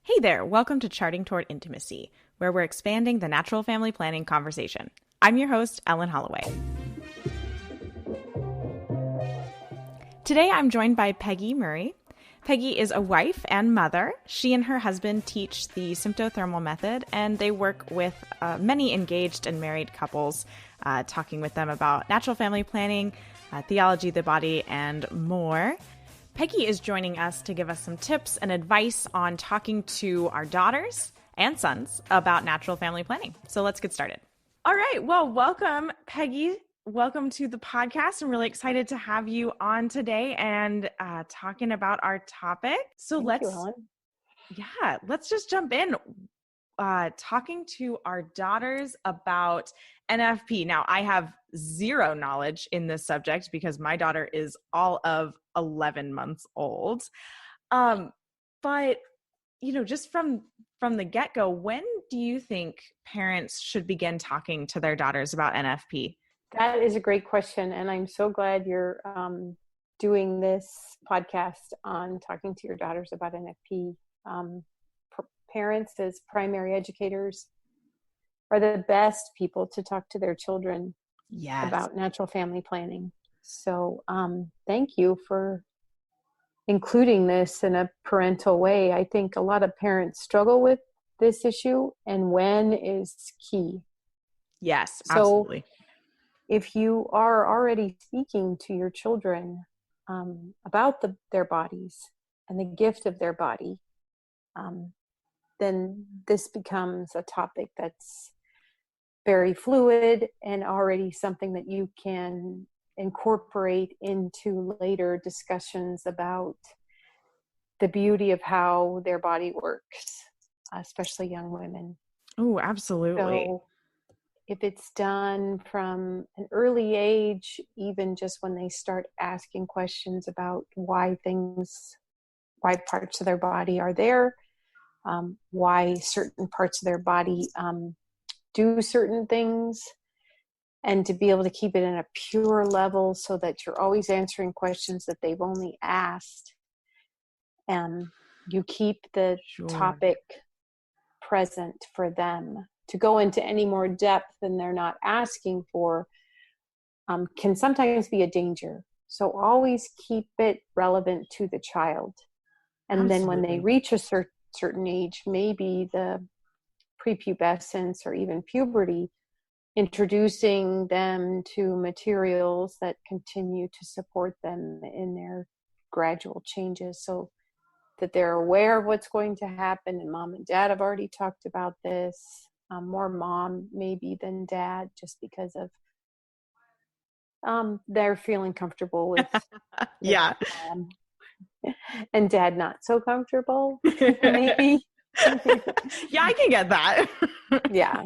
Hey there, welcome to Charting Toward Intimacy, where we're expanding the natural family planning conversation. I'm your host, Ellen Holloway. Today I'm joined by Peggy Murray. Peggy is a wife and mother. She and her husband teach the Symptothermal Method, and they work with many engaged and married couples, talking with them about natural family planning, theology, the body, and more. Peggy is joining us to give us some tips and advice on talking to our daughters and sons about natural family planning. So let's get started. All right. Well, welcome, Peggy. Welcome to the podcast. I'm really excited to have you on today and talking about our topic. So Thank you, Ellen. let's just jump in. Talking to our daughters about NFP. Now, I have zero knowledge in this subject because my daughter is all of 11 months old. But, just from the get-go, when do you think parents should begin talking to their daughters about NFP? That is a great question. And I'm so glad you're doing this podcast on talking to your daughters about NFP. Parents as primary educators are the best people to talk to their children about natural family planning. So thank you for including this in a parental way. I think a lot of parents struggle with this issue, and when is key. Yes, absolutely. So if you are already speaking to your children about their bodies and the gift of their body, then this becomes a topic that's very fluid and already something that you can incorporate into later discussions about the beauty of how their body works, especially young women. Oh, absolutely. So if it's done from an early age, even just when they start asking questions about why parts of their body are there, why certain parts of their body do certain things, and to be able to keep it in a pure level so that you're always answering questions that they've only asked. And you keep the topic present for them. To go into any more depth than they're not asking for can sometimes be a danger. So always keep it relevant to the child. And Absolutely. Then when they reach a certain age, maybe the prepubescence or even puberty, introducing them to materials that continue to support them in their gradual changes so that they're aware of what's going to happen. And mom and dad have already talked about this. More mom maybe than dad, just because of they're feeling comfortable with Yeah. And dad not so comfortable maybe. Yeah, I can get that. Yeah.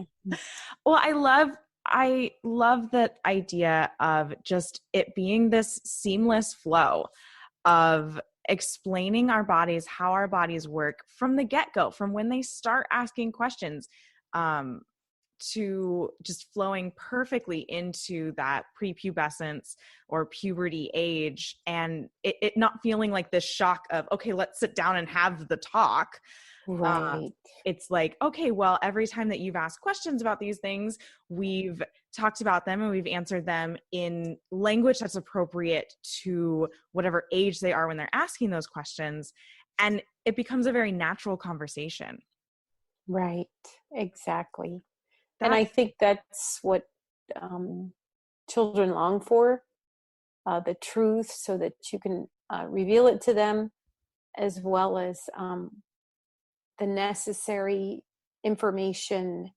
Well, I love that idea of just it being this seamless flow of explaining our bodies, how our bodies work from the get-go, from when they start asking questions, to just flowing perfectly into that prepubescence or puberty age, and it not feeling like this shock of, okay, let's sit down and have the talk. Right. It's like, okay, well, every time that you've asked questions about these things, we've talked about them and we've answered them in language that's appropriate to whatever age they are when they're asking those questions. And it becomes a very natural conversation. Right. Exactly. And I think that's what children long for, the truth, so that you can reveal it to them, as well as the necessary information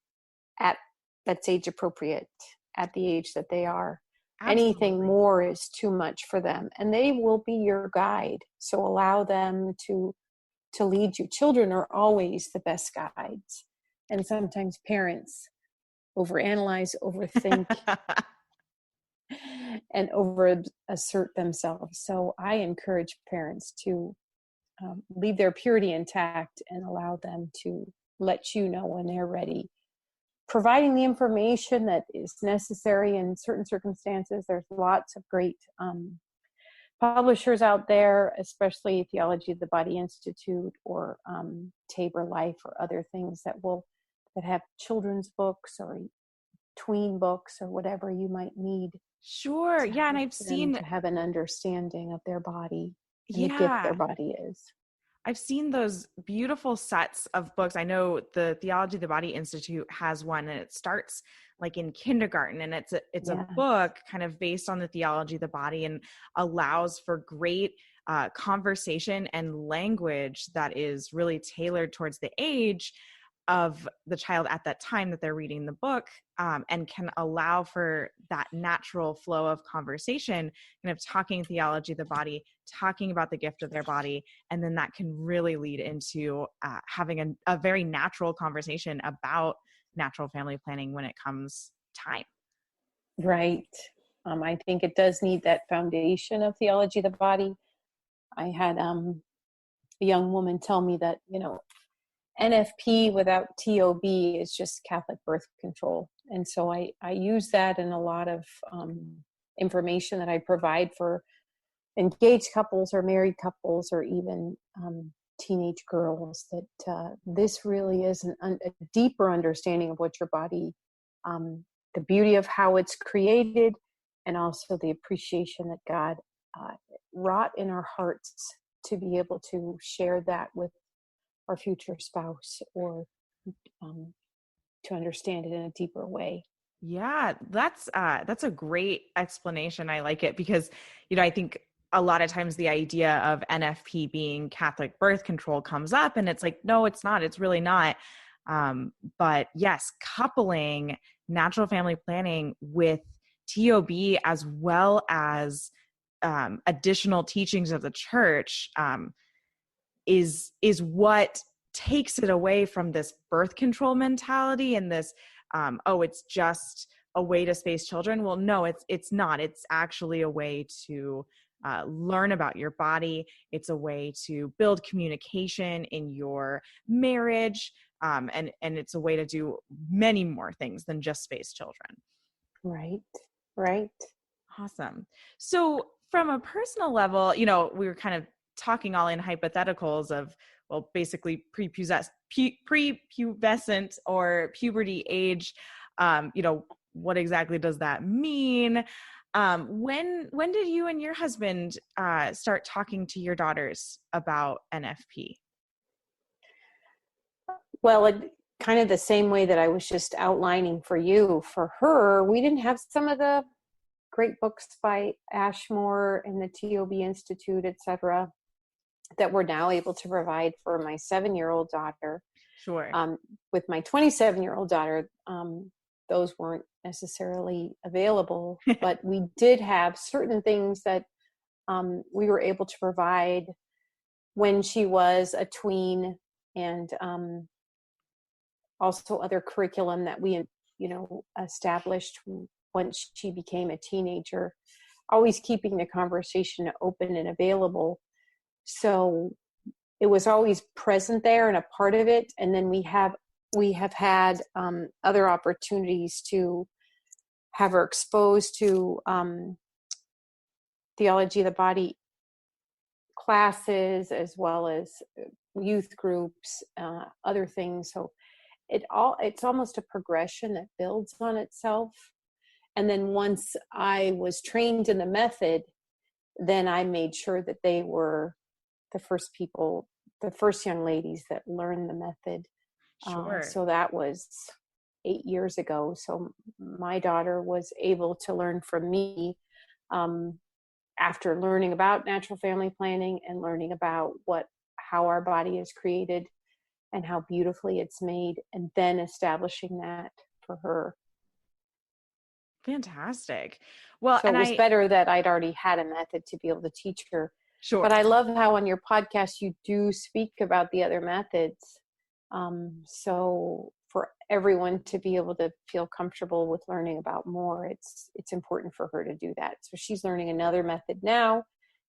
that's age appropriate at the age that they are. Absolutely. Anything more is too much for them, and they will be your guide. So allow them to lead you. Children are always the best guides, and sometimes parents overanalyze, overthink, and over assert themselves. So I encourage parents to leave their purity intact and allow them to let you know when they're ready. Providing the information that is necessary in certain circumstances. There's lots of great publishers out there, especially Theology of the Body Institute or Tabor Life or other things that have children's books or tween books or whatever you might need. Sure. To Yeah. And help I've them seen, to have an understanding of their body and the gift their yeah, body is. I've seen those beautiful sets of books. I know the Theology of the Body Institute has one, and it starts like in kindergarten, and it's a Yeah. book kind of based on the theology of the body and allows for great conversation and language that is really tailored towards the age of the child at that time that they're reading the book, and can allow for that natural flow of conversation, kind of talking theology of the body, talking about the gift of their body, and then that can really lead into having a very natural conversation about natural family planning when it comes time. Right. I think it does need that foundation of theology of the body. I had a young woman tell me that, NFP without TOB is just Catholic birth control. And so I use that in a lot of information that I provide for engaged couples or married couples or even teenage girls, that this really is a deeper understanding of what your body, the beauty of how it's created, and also the appreciation that God wrought in our hearts to be able to share that with our future spouse, or to understand it in a deeper way. Yeah, that's a great explanation. I like it because, I think a lot of times the idea of NFP being Catholic birth control comes up, and it's like, no, it's not. It's really not. But yes, coupling natural family planning with TOB as well as additional teachings of the church is what takes it away from this birth control mentality and this it's just a way to space children. Well, no, it's not. It's actually a way to learn about your body. It's a way to build communication in your marriage, and it's a way to do many more things than just space children. Right. Awesome. So from a personal level, we were kind of talking all in hypotheticals of, well, basically prepubescent or puberty age. What exactly does that mean? When did you and your husband start talking to your daughters about NFP? Well, kind of the same way that I was just outlining for you. For her, we didn't have some of the great books by Ashmore and the TOB Institute, etc., that we're now able to provide for my 7-year-old daughter. Sure. With my 27-year-old daughter, those weren't necessarily available, but we did have certain things that we were able to provide when she was a tween, and also other curriculum that we established once she became a teenager, always keeping the conversation open and available. So it was always present there and a part of it. And then we have had other opportunities to have her exposed to theology of the body classes, as well as youth groups, other things. So it's almost a progression that builds on itself. And then once I was trained in the method, then I made sure that they were the first young ladies that learned the method. Sure. So that was 8 years ago. So my daughter was able to learn from me after learning about natural family planning and learning about how our body is created and how beautifully it's made, and then establishing that for her. Fantastic. Well, so it was better that I'd already had a method to be able to teach her. Sure. But I love how on your podcast you do speak about the other methods. So for everyone to be able to feel comfortable with learning about more, it's important for her to do that. So she's learning another method now.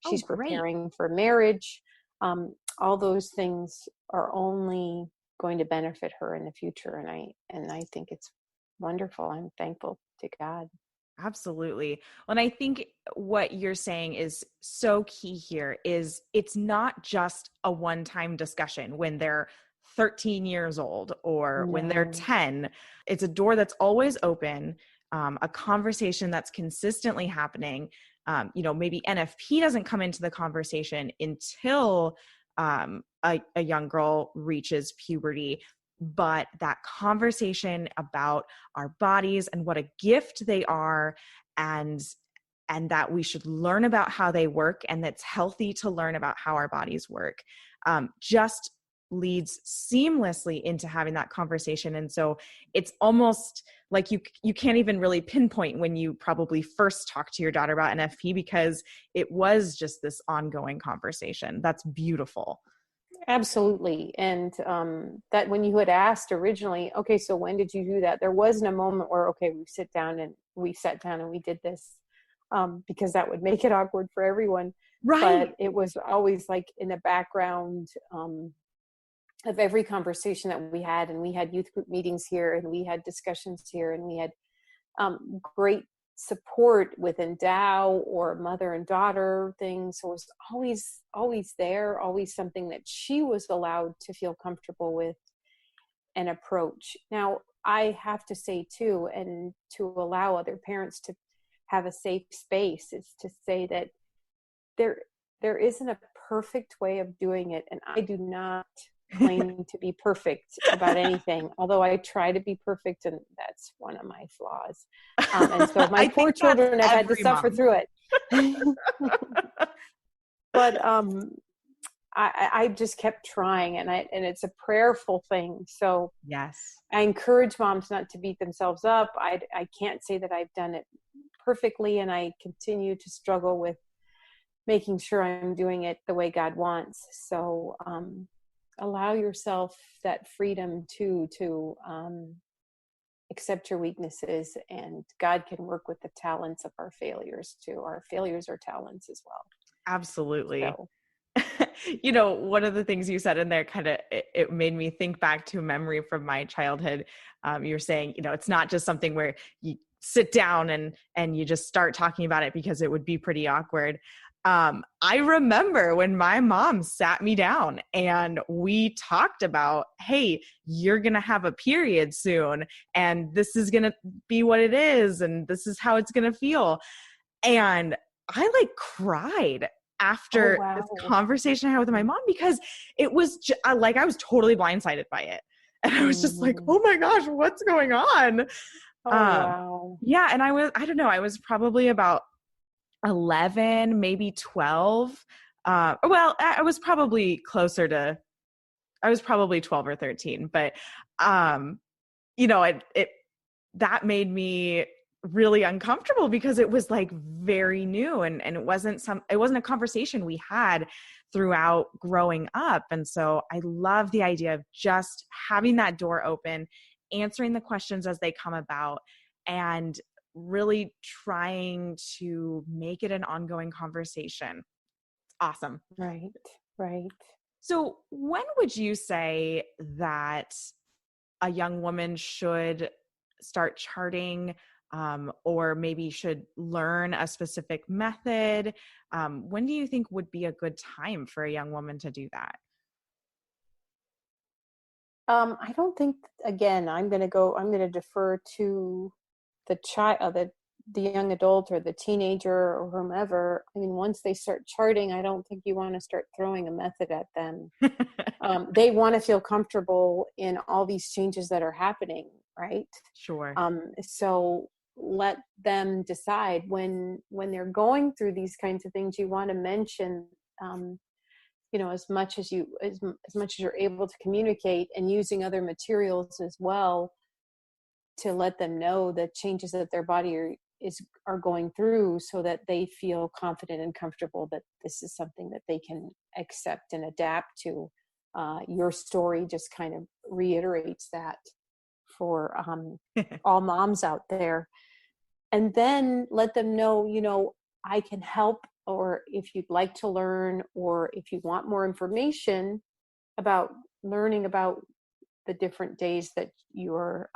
She's preparing for marriage. All those things are only going to benefit her in the future. And I think it's wonderful. I'm thankful to God. Absolutely. And I think what you're saying is so key here is it's not just a one-time discussion when they're 13 years old or when they're No. 10. It's a door that's always open, a conversation that's consistently happening. Maybe NFP doesn't come into the conversation until a young girl reaches puberty, but that conversation about our bodies and what a gift they are, and that we should learn about how they work, and that's healthy to learn about how our bodies work, just leads seamlessly into having that conversation. And so it's almost like you can't even really pinpoint when you probably first talked to your daughter about NFP, because it was just this ongoing conversation. That's beautiful. Absolutely. And that when you had asked originally, okay, so when did you do that? There wasn't a moment where, okay, we sat down and we did this, because that would make it awkward for everyone. Right. But it was always like in the background of every conversation that we had. And we had youth group meetings here, and we had discussions here, and we had great support with Endow or mother and daughter things. So it was always there, always something that she was allowed to feel comfortable with and approach. Now, I have to say too, and to allow other parents to have a safe space, is to say that there isn't a perfect way of doing it. And I do not claim to be perfect about anything, although I try to be perfect, and that's one of my flaws. And so my poor children have had to suffer through it. But I just kept trying, and it's a prayerful thing. So Yes. I encourage moms not to beat themselves up. I can't say that I've done it perfectly, and I continue to struggle with making sure I'm doing it the way God wants. So allow yourself that freedom to accept your weaknesses, and God can work with the talents of our failures too. Our failures are talents as well. Absolutely. So. One of the things you said in there it made me think back to a memory from my childhood. You're saying, it's not just something where you sit down and you just start talking about it, because it would be pretty awkward. I remember when my mom sat me down and we talked about, hey, you're going to have a period soon, and this is going to be what it is, and this is how it's going to feel. And I cried after this conversation I had with my mom, because it was I was totally blindsided by it. And I was just like, oh my gosh, what's going on? Wow. Yeah. And I was probably about 11, maybe 12. Well, I was probably 12 or 13, but, that made me really uncomfortable, because it was very new, and it wasn't a conversation we had throughout growing up. And so I love the idea of just having that door open, answering the questions as they come about, and really trying to make it an ongoing conversation. Awesome. Right. So when would you say that a young woman should start charting, or maybe should learn a specific method? When do you think would be a good time for a young woman to do that? I don't think, again, I'm going to defer to the child, the young adult or the teenager or whomever. I mean, once they start charting, I don't think you want to start throwing a method at them. They want to feel comfortable in all these changes that are happening, right? Sure. So let them decide when they're going through these kinds of things. You want to mention, as much as you're able to communicate, and using other materials as well, to let them know the changes that their body are going through, so that they feel confident and comfortable that this is something that they can accept and adapt to. Your story just kind of reiterates that for all moms out there. And then let them know, I can help, or if you'd like to learn, or if you want more information about learning about the different days that you're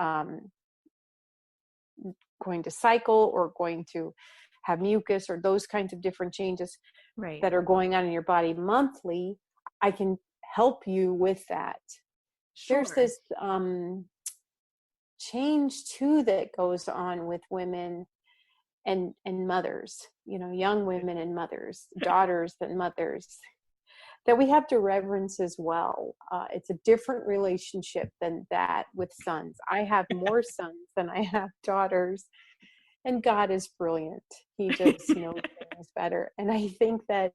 going to cycle or going to have mucus or those kinds of different changes Right. that are going on in your body monthly, I can help you with that. Sure. There's this change too that goes on with women and mothers, young women and mothers, daughters and mothers, that we have to reverence as well. It's a different relationship than that with sons. I have more sons than I have daughters, and God is brilliant. He just knows things better. And I think that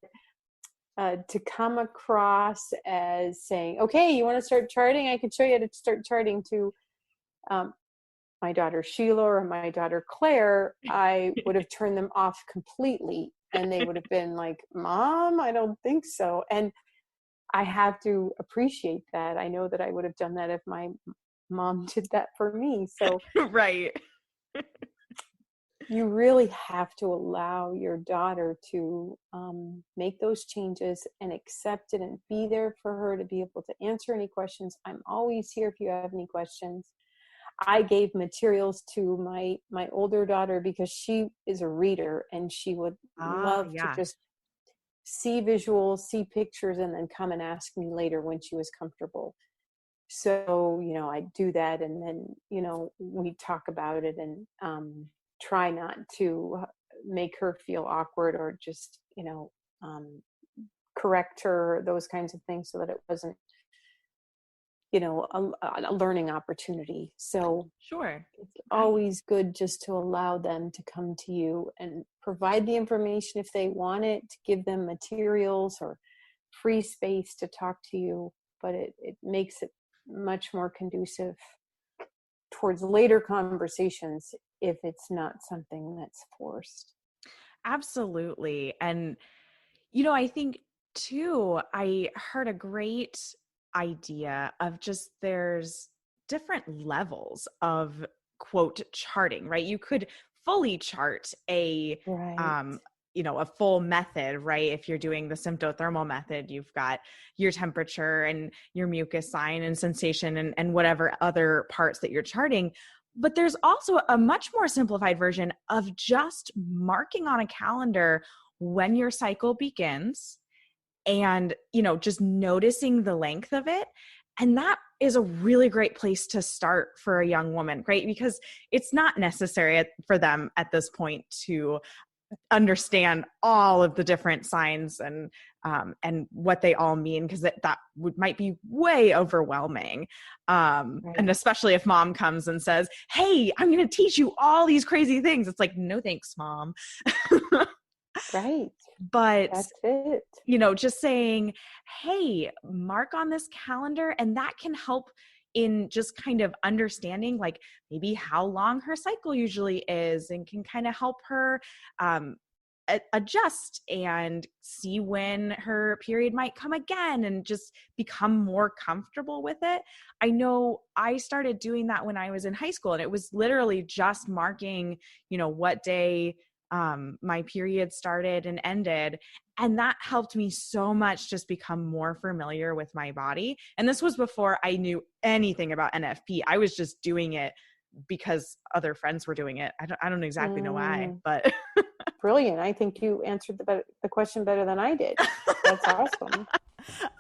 to come across as saying, okay, you want to start charting? I can show you how to start charting, to my daughter Sheila or my daughter Claire, I would have turned them off completely. And they would have been like, Mom, I don't think so. And I have to appreciate that. I know that I would have done that if my mom did that for me. So right. you really have to allow your daughter to make those changes and accept it and be there for her to be able to answer any questions. I'm always here if you have any questions. I gave materials to my older daughter because she is a reader, and she would love to just see visuals, see pictures, and then come and ask me later when she was comfortable. So, I do that, and then, we talk about it and try not to make her feel awkward or just, correct her, those kinds of things, so that it wasn't, a learning opportunity. So sure, it's always good just to allow them to come to you and provide the information if they want it, to give them materials or free space to talk to you, but it makes it much more conducive towards later conversations if it's not something that's forced. Absolutely. And, I think too, I heard a great idea of just there's different levels of quote charting, right? You could fully chart a a full method, right? If you're doing the symptothermal method, you've got your temperature and your mucus sign and sensation and whatever other parts that you're charting. But there's also a much more simplified version of just marking on a calendar when your cycle begins and, just noticing the length of it. And that is a really great place to start for a young woman, right? Because it's not necessary for them at this point to understand all of the different signs and what they all mean, because that might be way overwhelming. Right. And especially if mom comes and says, hey, I'm going to teach you all these crazy things. It's like, no, thanks, mom. Right. But that's it. Just saying, hey, mark on this calendar, and that can help in just kind of understanding like maybe how long her cycle usually is, and can kind of help her adjust and see when her period might come again and just become more comfortable with it. I know I started doing that when I was in high school, and it was literally just marking, what day my period started and ended. And that helped me so much just become more familiar with my body. And this was before I knew anything about NFP. I was just doing it because other friends were doing it. I don't exactly know why, but brilliant. I think you answered the question better than I did. That's awesome.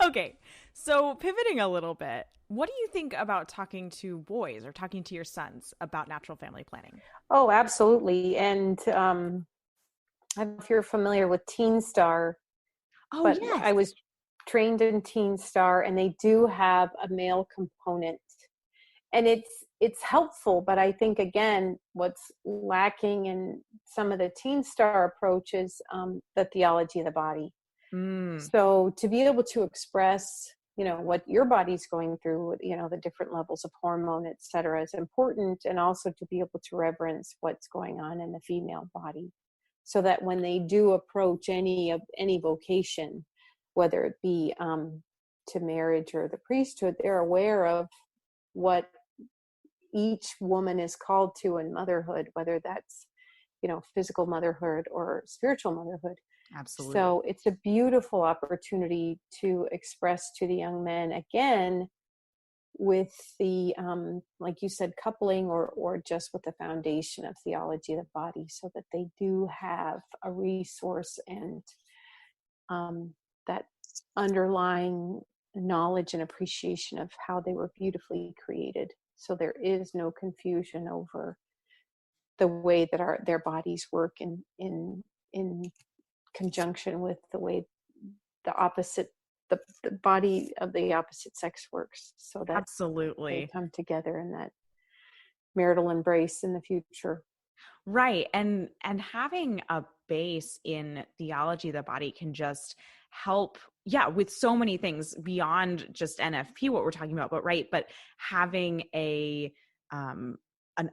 Okay. So pivoting a little bit, what do you think about talking to boys or talking to your sons about natural family planning? Oh, absolutely. And I don't know if you're familiar with Teen Star, but yes. I was trained in Teen Star, and they do have a male component. And it's helpful, but I think, again, what's lacking in some of the Teen Star approaches, the theology of the body. So to be able to express, what your body's going through, the different levels of hormone, et cetera, is important. And also to be able to reverence what's going on in the female body, so that when they do approach any vocation, whether it be to marriage or the priesthood, they're aware of what each woman is called to in motherhood, whether that's, physical motherhood or spiritual motherhood. Absolutely. So it's a beautiful opportunity to express to the young men, again, with the, like you said, coupling or just with the foundation of theology of the body, so that they do have a resource and that underlying knowledge and appreciation of how they were beautifully created. So there is no confusion over the way that their bodies work in conjunction with the way the body of the opposite sex works, so that Absolutely. they come together in that marital embrace in the future. Right. And having a base in theology of the body can just help, with so many things beyond just NFP, what we're talking about, but having an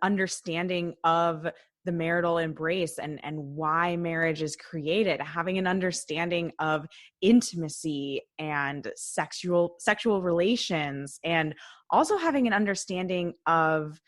understanding of the marital embrace and why marriage is created, having an understanding of intimacy and sexual relations, and also having an understanding of,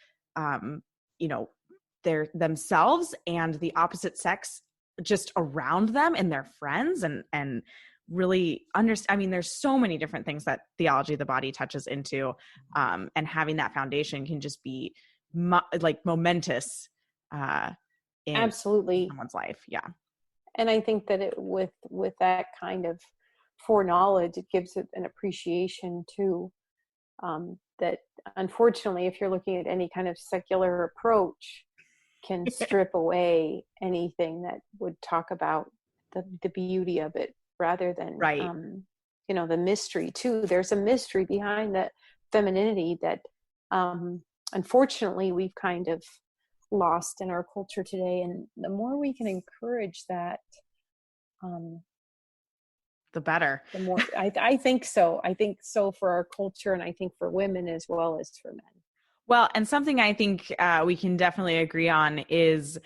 their themselves and the opposite sex just around them and their friends, and really there's so many different things that theology of the body touches into, and having that foundation can just be momentous in Absolutely. someone's life. Yeah. And I think that with that kind of foreknowledge, it gives it an appreciation too, that unfortunately, if you're looking at any kind of secular approach, can strip away anything that would talk about the beauty of it, rather than Right. The mystery too. There's a mystery behind that femininity that unfortunately we've kind of lost in our culture today. And the more we can encourage that, the better. the more I think so. I think so for our culture, and I think for women as well as for men. Well, and something I think we can definitely agree on is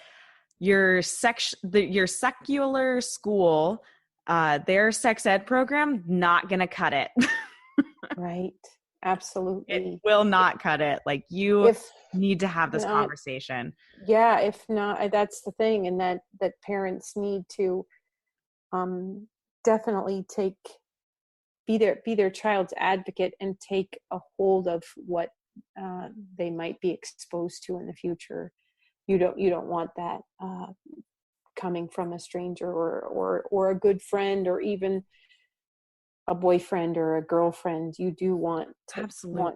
your secular school, their sex ed program, not going to cut it. Right. Absolutely. It will not cut it. Like, you need to have this conversation. Yeah. If not, that's the thing. And that parents need to definitely be their child's advocate and take a hold of what they might be exposed to in the future. You don't want that coming from a stranger or a good friend, or even a boyfriend or a girlfriend. You do want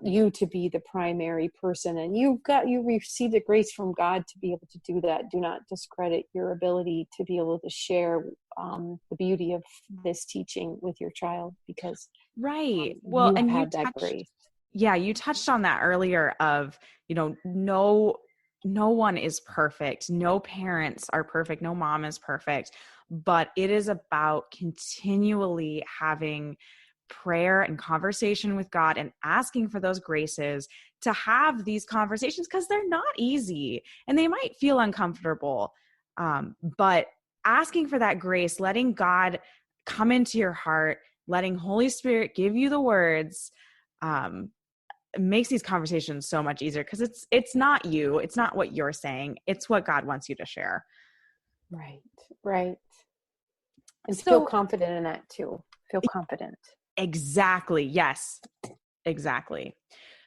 you to be the primary person, and you receive the grace from God to be able to do that. Do not discredit your ability to be able to share the beauty of this teaching with your child, because well, you and have that grace. Yeah, you touched on that earlier of, no one is perfect. No parents are perfect. No mom is perfect. But it is about continually having prayer and conversation with God and asking for those graces to have these conversations, because they're not easy and they might feel uncomfortable. But asking for that grace, letting God come into your heart, letting Holy Spirit give you the words, makes these conversations so much easier, because it's not you, it's not what you're saying, it's what God wants you to share. Right. And feel confident in that too. Feel confident. Exactly. Yes, exactly.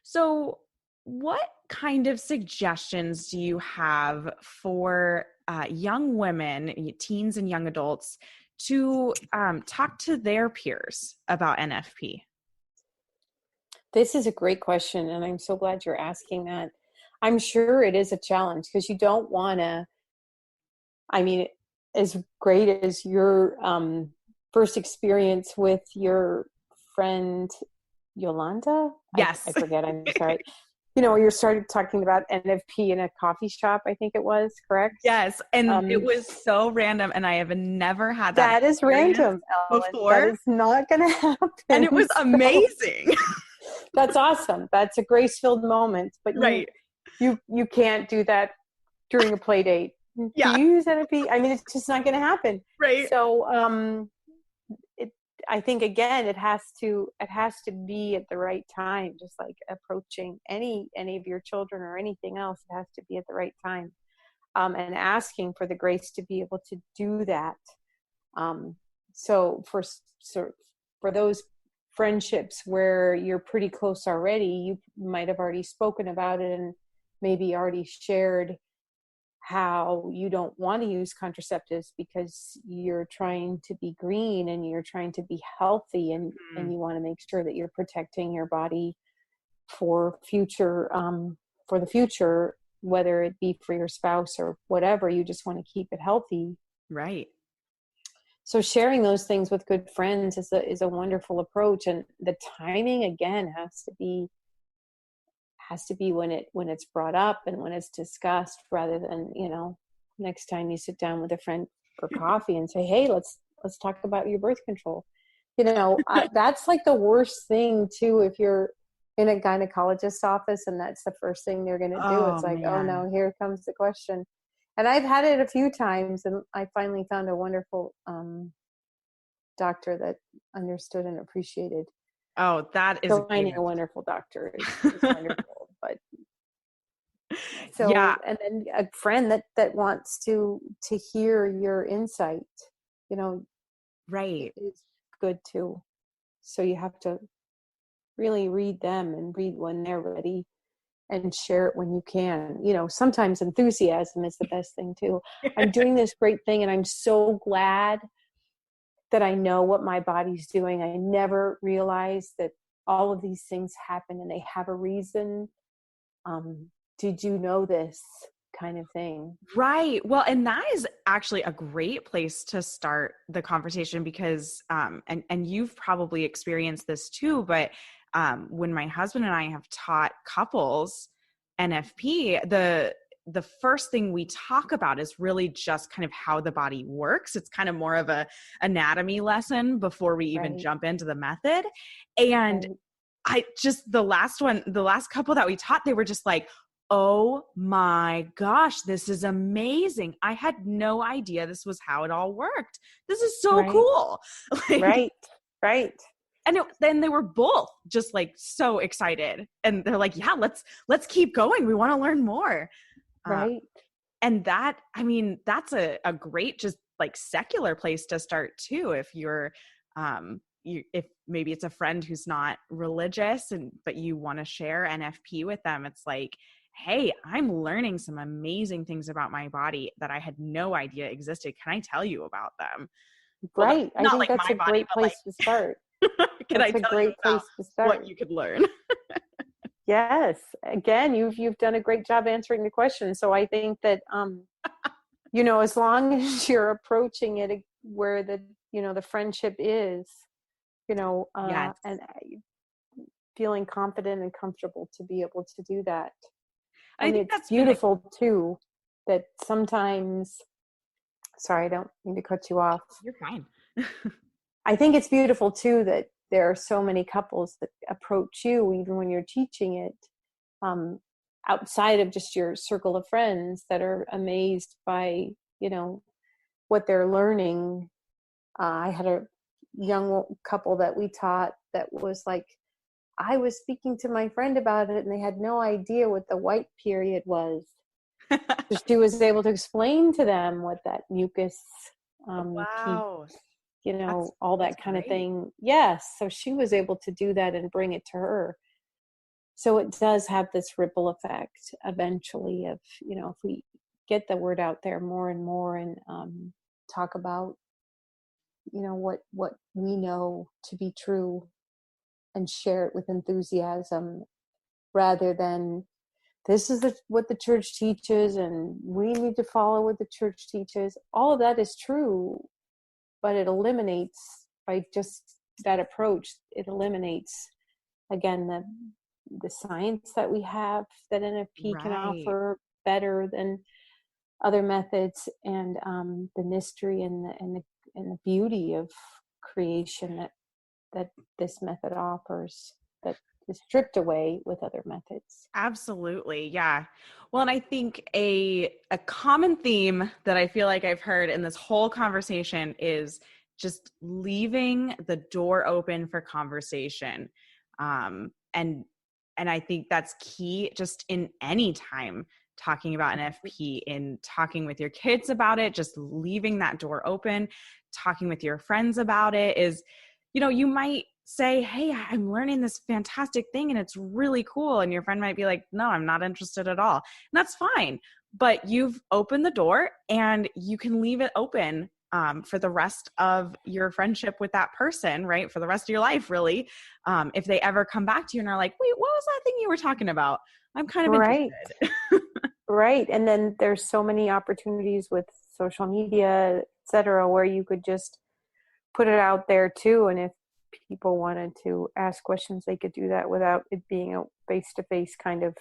So what kind of suggestions do you have for young women, teens and young adults, to talk to their peers about NFP? This is a great question, and I'm so glad you're asking that. I'm sure it is a challenge, because you don't want to, as great as your first experience with your friend Yolanda? Yes. I forget, I'm sorry. You started talking about NFP in a coffee shop, I think it was, correct? Yes, and it was so random, and I have never had that. That is random, Ellen. Before. That is not going to happen. And it was amazing. That's awesome. That's a grace-filled moment. But you can't do that during a play date. Yeah. Do you use NFP? It's just not going to happen. Right. So I think, again, it has to be at the right time, just like approaching any of your children or anything else. It has to be at the right time, and asking for the grace to be able to do that. So for those friendships where you're pretty close already, you might have already spoken about it and maybe already shared how you don't want to use contraceptives because you're trying to be green and you're trying to be healthy, and you want to make sure that you're protecting your body for the future, whether it be for your spouse or whatever. You just want to keep it healthy. Right. So sharing those things with good friends is a wonderful approach. And the timing, again, has to be when it's brought up and when it's discussed, rather than, next time you sit down with a friend for coffee and say, hey, let's talk about your birth control. That's like the worst thing too, if you're in a gynecologist's office and that's the first thing they're going to do. Oh, it's like, man. oh no, here comes the question. And I've had it a few times, and I finally found a wonderful doctor that understood and appreciated. Oh, that is finding a wonderful doctor is wonderful. But so, yeah. And then a friend that wants to hear your insight, right, is good too. So you have to really read them and read when they're ready, and share it when you can. Sometimes enthusiasm is the best thing too. I'm doing this great thing and I'm so glad that I know what my body's doing. I never realized that all of these things happen and they have a reason. Did you know this, kind of thing? right. Well, and that is actually a great place to start the conversation, because and you've probably experienced this too, but when my husband and I have taught couples NFP, the first thing we talk about is really just kind of how the body works. It's kind of more of a anatomy lesson before we even jump into the method. And I just, the last couple that we taught, they were just like, oh my gosh, this is amazing. I had no idea this was how it all worked. This is so cool. Right. And then they were both just like so excited, and they're like, yeah, let's keep going. We want to learn more. Right. And that, I mean, that's a great, just like secular place to start too. If you're, if maybe it's a friend who's not religious but you want to share NFP with them, it's like, hey, I'm learning some amazing things about my body that I had no idea existed. Can I tell you about them? Right. Well, not I think like that's my a body, great but place like, to start. can I That's a tell you great about place to start. what you could learn? Yes. Again, you've done a great job answering the question. So I think that, as long as you're approaching it where the friendship is, Yes. and feeling confident and comfortable to be able to do that. And it's beautiful too, that sometimes, sorry, I don't mean to cut you off. You're fine. I think it's beautiful too that there are so many couples that approach you, even when you're teaching it, outside of just your circle of friends, that are amazed by, what they're learning. I had a young couple that we taught that was like, I was speaking to my friend about it and they had no idea what the white period was. So she was able to explain to them what that mucus, wow. all that kind of thing. Yes. So she was able to do that and bring it to her. So it does have this ripple effect eventually of, if we get the word out there more and more, and talk about, what we know to be true, and share it with enthusiasm, rather than this is what the church teaches and we need to follow what the church teaches. All of that is true, but it eliminates, by just that approach, it eliminates, again, the science that we have, that NFP can offer better than other methods, and the mystery and the beauty of creation that this method offers, that is stripped away with other methods. Absolutely. Yeah. Well, and I think a common theme that I feel like I've heard in this whole conversation is just leaving the door open for conversation. And I think that's key just in any time talking about NFP, in talking with your kids about it, just leaving that door open, talking with your friends about it is, you might say, hey, I'm learning this fantastic thing and it's really cool. And your friend might be like, no, I'm not interested at all. And that's fine. But you've opened the door and you can leave it open for the rest of your friendship with that person, right? For the rest of your life, really. If they ever come back to you and are like, wait, what was that thing you were talking about? I'm kind of interested. Right. And then there's so many opportunities with social media, et cetera, where you could just put it out there too. And if people wanted to ask questions, they could do that without it being a face-to-face kind of,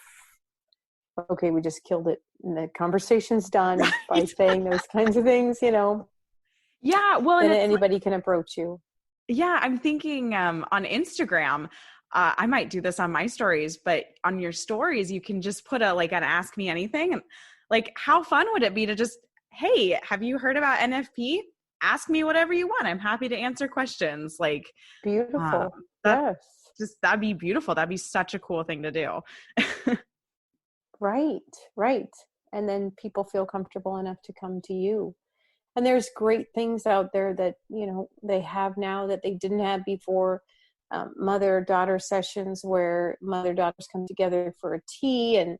okay, we just killed it and the conversation's done by saying those kinds of things, Yeah. Well, and anybody can approach you. Yeah. I'm thinking on Instagram, I might do this on my stories, but on your stories, you can just put an ask me anything. And like, how fun would it be to just, hey, have you heard about NFP? Ask me whatever you want. I'm happy to answer questions. Like, beautiful. Yes. That'd be beautiful. That'd be such a cool thing to do. Right. And then people feel comfortable enough to come to you. And there's great things out there that, they have now that they didn't have before. Mother-daughter sessions where mother-daughters come together for a tea and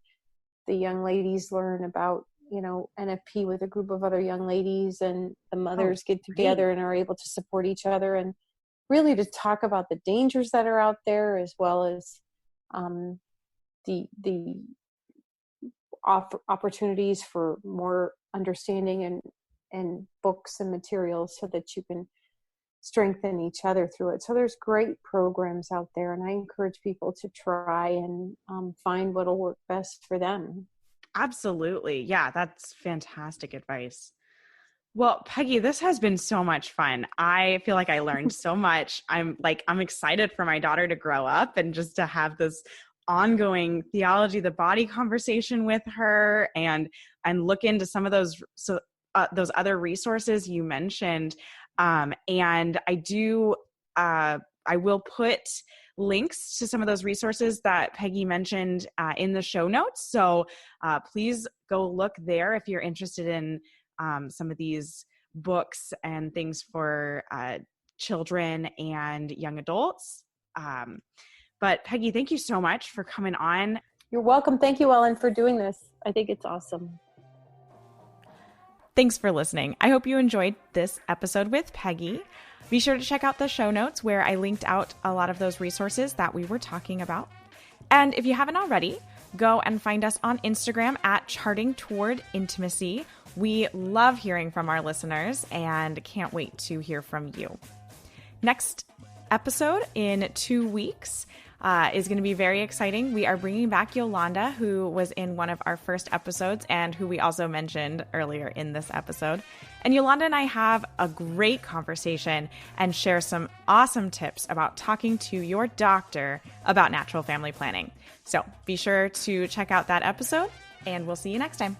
the young ladies learn about, NFP with a group of other young ladies, and the mothers get together and are able to support each other and really to talk about the dangers that are out there, as well as the opportunities for more understanding and books and materials so that you can strengthen each other through it. So there's great programs out there, and I encourage people to try and find what'll work best for them. Absolutely. Yeah, that's fantastic advice. Well, Peggy, this has been so much fun. I feel like I learned so much. I'm excited for my daughter to grow up and just to have this ongoing theology, the body conversation with her, and look into some of those other resources you mentioned. And I will put links to some of those resources that Peggy mentioned in the show notes. So please go look there if you're interested in some of these books and things for children and young adults. But Peggy, thank you so much for coming on. You're welcome. Thank you, Ellen, for doing this. I think it's awesome. Thanks for listening. I hope you enjoyed this episode with Peggy. Be sure to check out the show notes where I linked out a lot of those resources that we were talking about. And if you haven't already, go and find us on Instagram at Charting Toward Intimacy. We love hearing from our listeners and can't wait to hear from you. Next episode in 2 weeks is going to be very exciting. We are bringing back Yolanda, who was in one of our first episodes and who we also mentioned earlier in this episode. And Yolanda and I have a great conversation and share some awesome tips about talking to your doctor about natural family planning. So be sure to check out that episode, and we'll see you next time.